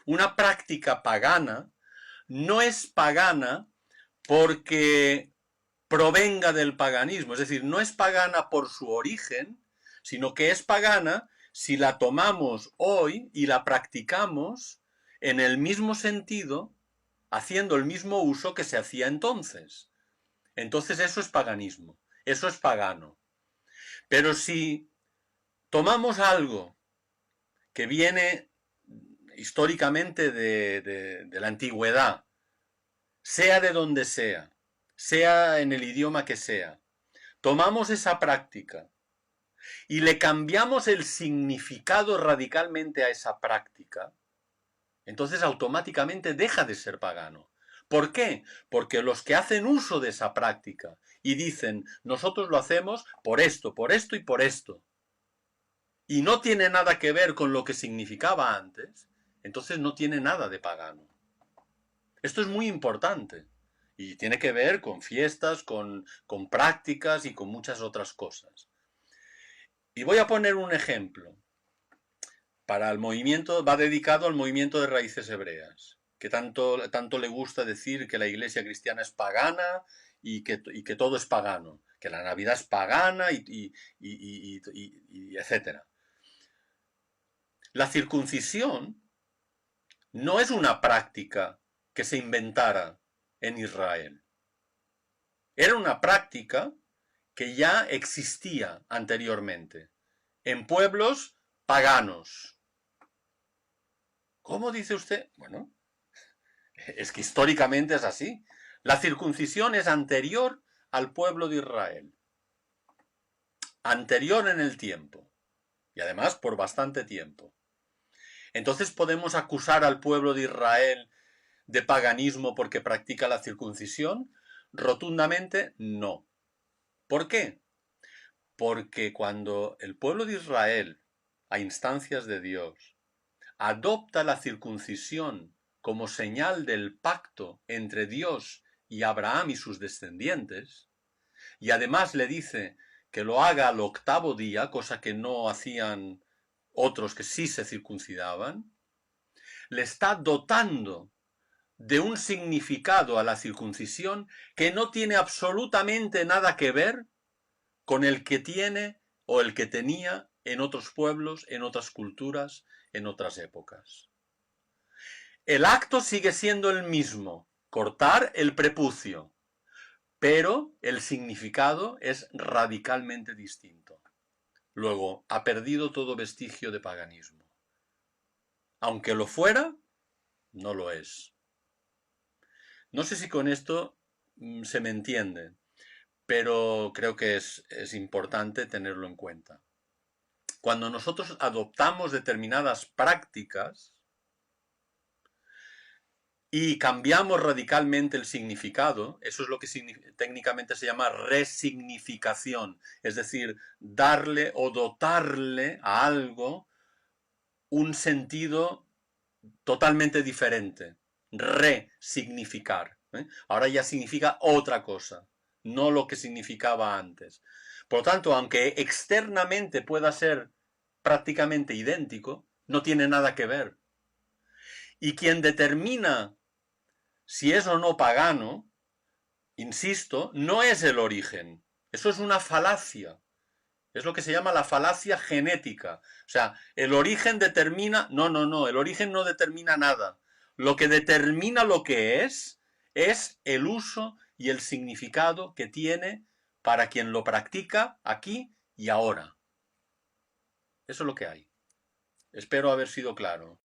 Una práctica pagana no es pagana porque provenga del paganismo, es decir, no es pagana por su origen, sino que es pagana si la tomamos hoy y la practicamos en el mismo sentido, haciendo el mismo uso que se hacía entonces. Entonces eso es paganismo, eso es pagano. Pero si tomamos algo que viene históricamente de la antigüedad, sea de donde sea en el idioma que sea, tomamos esa práctica y le cambiamos el significado radicalmente a esa práctica, entonces automáticamente deja de ser pagano. ¿Por qué? Porque los que hacen uso de esa práctica y dicen, nosotros lo hacemos por esto y por esto, y no tiene nada que ver con lo que significaba antes, entonces no tiene nada de pagano. Esto es muy importante y tiene que ver con fiestas, con prácticas y con muchas otras cosas. Y voy a poner un ejemplo. Para el movimiento, va dedicado al movimiento de raíces hebreas, que tanto le gusta decir que la iglesia cristiana es pagana y que todo es pagano, que la Navidad es pagana y etcétera. La circuncisión no es una práctica que se inventara en Israel. Era una práctica que ya existía anteriormente en pueblos paganos. ¿Cómo dice usted? Bueno, es que históricamente es así. La circuncisión es anterior al pueblo de Israel. Anterior en el tiempo. Y además por bastante tiempo. Entonces podemos acusar al pueblo de Israel de paganismo porque practica la circuncisión. Rotundamente no. ¿Por qué? Porque cuando el pueblo de Israel, a instancias de Dios, adopta la circuncisión como señal del pacto entre Dios y Abraham y sus descendientes, y además le dice que lo haga al octavo día, cosa que no hacían otros que sí se circuncidaban, le está dotando de un significado a la circuncisión que no tiene absolutamente nada que ver con el que tiene o el que tenía en otros pueblos, en otras culturas, en otras épocas. El acto sigue siendo el mismo, cortar el prepucio, pero el significado es radicalmente distinto. Luego, ha perdido todo vestigio de paganismo. Aunque lo fuera, no lo es. No sé si con esto se me entiende, pero creo que es importante tenerlo en cuenta. Cuando nosotros adoptamos determinadas prácticas y cambiamos radicalmente el significado, eso es lo que técnicamente se llama resignificación, es decir, darle o dotarle a algo un sentido totalmente diferente, resignificar. Ahora ya significa otra cosa, no lo que significaba antes. Por lo tanto, aunque externamente pueda ser prácticamente idéntico, no tiene nada que ver. Y quien determina si es o no pagano, insisto, no es el origen. Eso es una falacia. Es lo que se llama la falacia genética. O sea, el origen determina... No, el origen no determina nada. Lo que determina lo que es el uso y el significado que tiene para quien lo practica aquí y ahora. Eso es lo que hay. Espero haber sido claro.